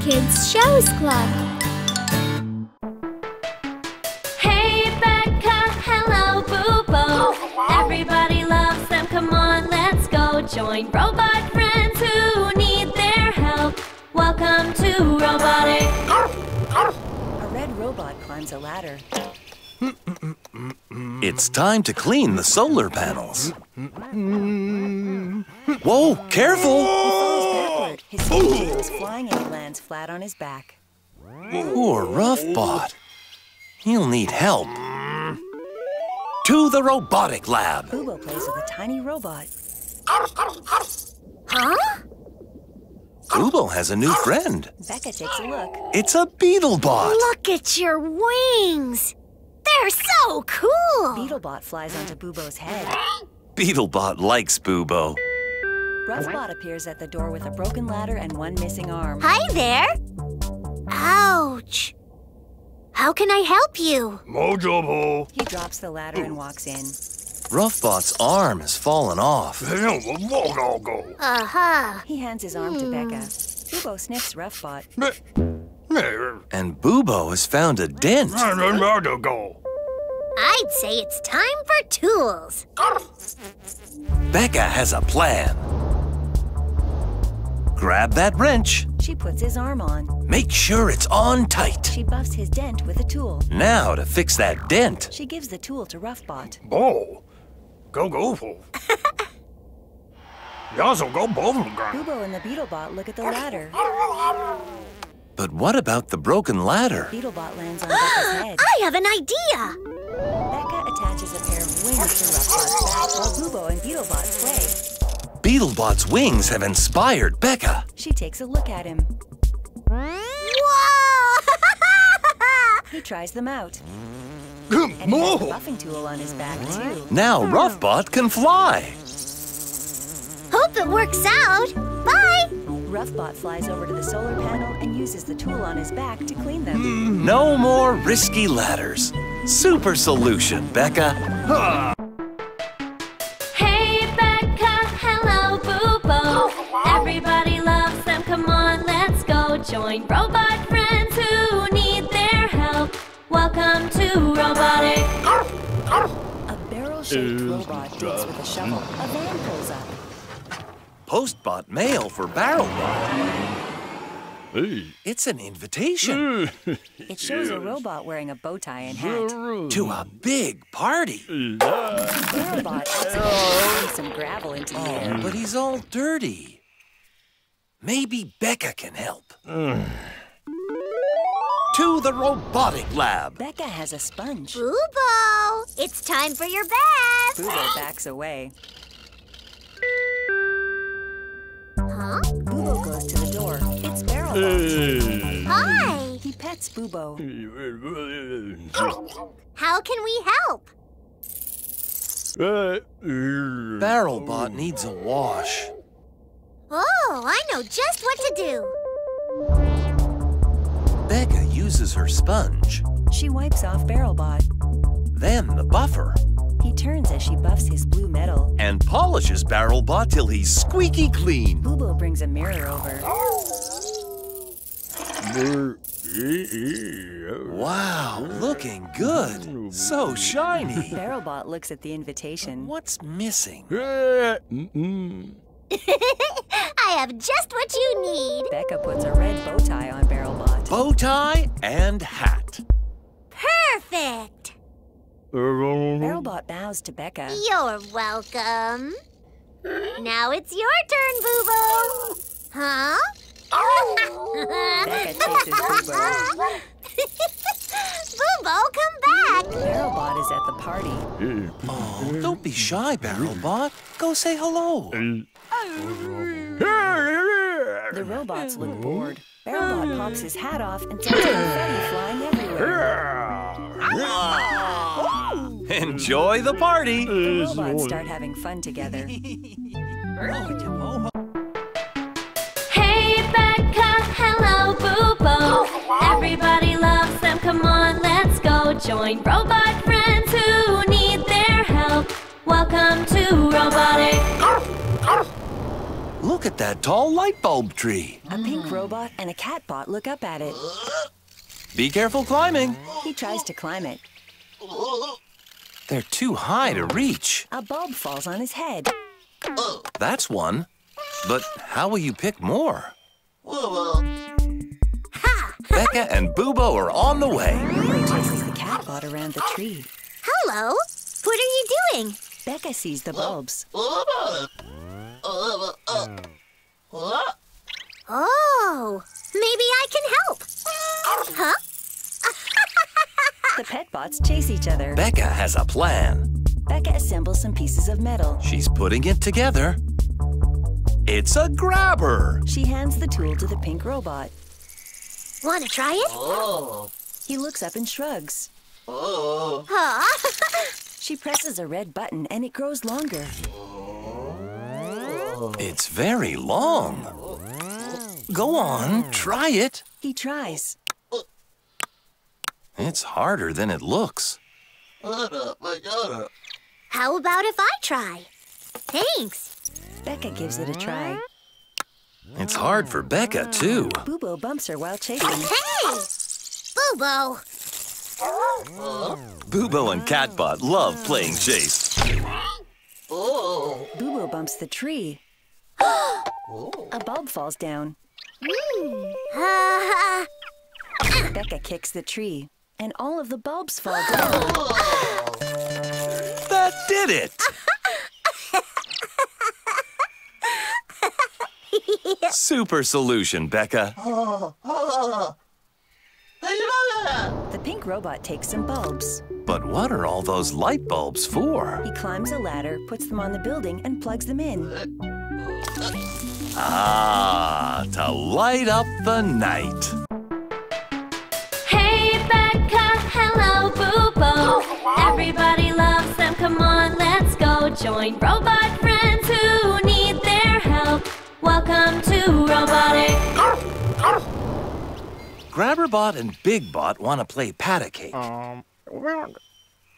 Kids Shows Club. Hey Becca, hello Boo-Bo. Everybody loves them, come on, let's go. Join robot friends who need their help. Welcome to Robotic. A red robot climbs a ladder. It's time to clean the solar panels. Whoa, careful! He falls backward. His safety goes flying and he lands flat on his back. Poor Roughbot. He'll need help. To the robotic lab. Boo-Bo plays with a tiny robot. Huh? Boo-Bo has a new friend. Becca takes a look. It's a Beetlebot. Look at your wings. They're so cool. Beetlebot flies onto Boo-Bo's head. Beetlebot likes Boo-Bo. Roughbot appears at the door with a broken ladder and one missing arm. Hi there. Ouch. How can I help you? Mojo. He drops the ladder and walks in. Roughbot's arm has fallen off. Uh-huh. He hands his arm to Becca. Boo-Bo sniffs Roughbot. And Boo-Bo has found a dent. I'd say it's time for tools. Becca has a plan. Grab that wrench. She puts his arm on. Make sure it's on tight. She buffs his dent with a tool. Now to fix that dent. She gives the tool to Roughbot. Go. Boo-Bo and the Beetlebot look at the ladder. But what about the broken ladder? Beetlebot lands on Becca's head. I have an idea. Becca attaches a pair of wings to Roughbot's back while Boo-Bo and Beetlebot play. Beetlebot's wings have inspired Becca. She takes a look at him. Whoa! He tries them out. And he has a buffing tool on his back, too. Now Roughbot can fly. Hope it works out. Bye. Roughbot flies over to the solar panel and uses the tool on his back to clean them. No more risky ladders. Super solution, Becca. Hey Becca, hello Boo-Bo. Everybody loves them, come on, let's go. Join robot friends who need their help. Welcome to Robotic. A barrel-shaped robot digs with a shovel. A van pulls up. Postbot mail for Barrelbot. It's an invitation It shows a robot wearing a bow tie and hat. to a big party. Barrelbot accidentally throws some gravel into the air. But he's all dirty. Maybe Becca can help. To the robotic lab. Becca has a sponge. Boo-Bo, it's time for your bath. Boo-Bo backs away. Huh? Boo-Bo goes to the door. It's Barrelbot. Hi. He pets Boo-Bo. How can we help? Barrelbot needs a wash. Oh, I know just what to do. Becca uses her sponge. She wipes off Barrelbot. Then the buffer. He turns as she buffs his blue metal. And polishes Barrelbot till he's squeaky clean. Boo-Bo brings a mirror over. Wow, looking good. So shiny. Barrelbot looks at the invitation. What's missing? I have just what you need. Becca puts a red bow tie on Barrelbot. Bow tie and hat. Perfect. Barrelbot bows to Becca. You're welcome. Now it's your turn, Boo-Bo. Huh? Becca chases Boo-Bo. Boo-Bo, come back. Barrelbot is at the party. Oh, don't be shy, Barrelbot. Go say hello. The robots look bored. Barrelbot pops his hat off and sends confetti flying everywhere. Enjoy the party. The robots start having fun together. Hey Becca, hello Boo-Bo. Everybody loves them, come on, let's go. Join robot friends who need their help. Welcome to Robotic. Look at that tall light bulb tree. A pink robot and a catbot look up at it. Be careful climbing. He tries to climb it. They're too high to reach. A bulb falls on his head. That's one. But how will you pick more? Becca and Bubo are on the way. Bubo chases the catbot around the tree. Hello. What are you doing? Becca sees the bulbs. Oh, maybe I can help. Huh? The pet bots chase each other. Becca has a plan. Becca assembles some pieces of metal. She's putting it together. It's a grabber. She hands the tool to the pink robot. Want to try it? He looks up and shrugs. Huh? She presses a red button and it grows longer. It's very long. Go on, try it. He tries. It's harder than it looks. How about if I try? Thanks. Becca gives it a try. It's hard for Becca, too. Bubo bumps her while chasing. Hey! Bubo! Bubo and Catbot love playing chase. Bubo bumps the tree. A bulb falls down. Becca kicks the tree, and all of the bulbs fall down. That did it! Super solution, Becca. The pink robot takes some bulbs. But what are all those light bulbs for? He climbs a ladder, puts them on the building, and plugs them in. Ah, to light up the night. Hey Becca, hello Bubo. Everybody loves them, come on, let's go. Join robot friends who need their help. Welcome to Robotic. Grabberbot and Bigbot want to play pat-a-cake.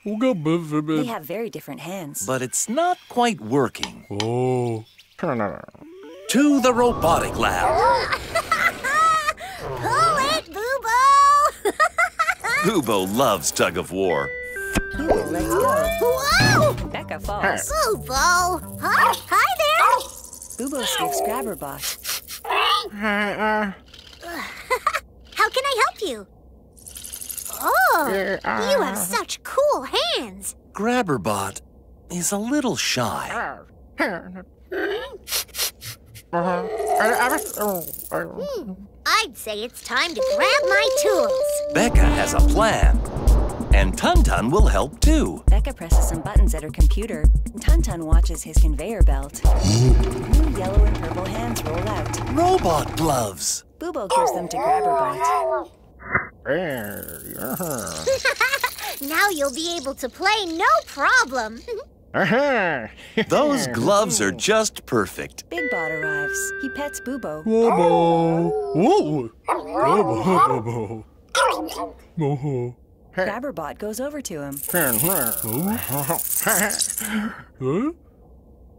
They have very different hands. But it's not quite working. Oh. To the robotic lab. Pull it, Bubo! Bubo loves tug of war. Bubo lets go. Whoa! Becca falls. Bubo! Huh? Hi there! Bubo skips Grabberbot. How can I help you? Oh, you have such cool hands. Grabberbot is a little shy. I'd say it's time to grab my tools. Becca has a plan. And Tuntun will help too. Becca presses some buttons at her computer. Tuntun watches his conveyor belt. New yellow and purple hands roll out. Robot gloves. Bubo gives them to Grabberbot. Now you'll be able to play no problem. Those gloves are just perfect. Bigbot arrives. He pets Bubo. Bobo. Whoa. Bobo. Bobo. Grabberbot goes over to him. Huh?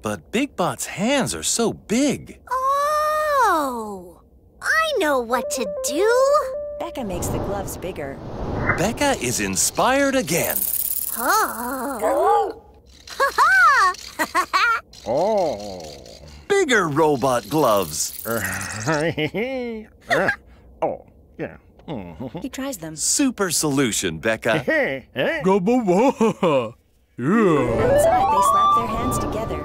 But Bigbot's hands are so big. Oh, I know what to do. Becca makes the gloves bigger. Becca is inspired again. Oh. Ha-ha! Oh. Bigger robot gloves. Oh, yeah. He tries them. Super solution, Becca. Go Bobo. Yeah. Outside, they slap their hands together.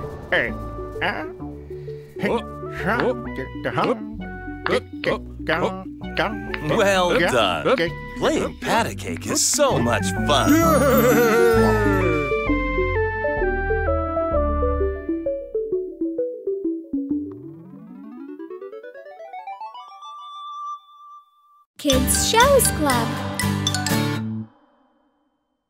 Well done. Playing pat-a-cake is so much fun. Kids Shows Club.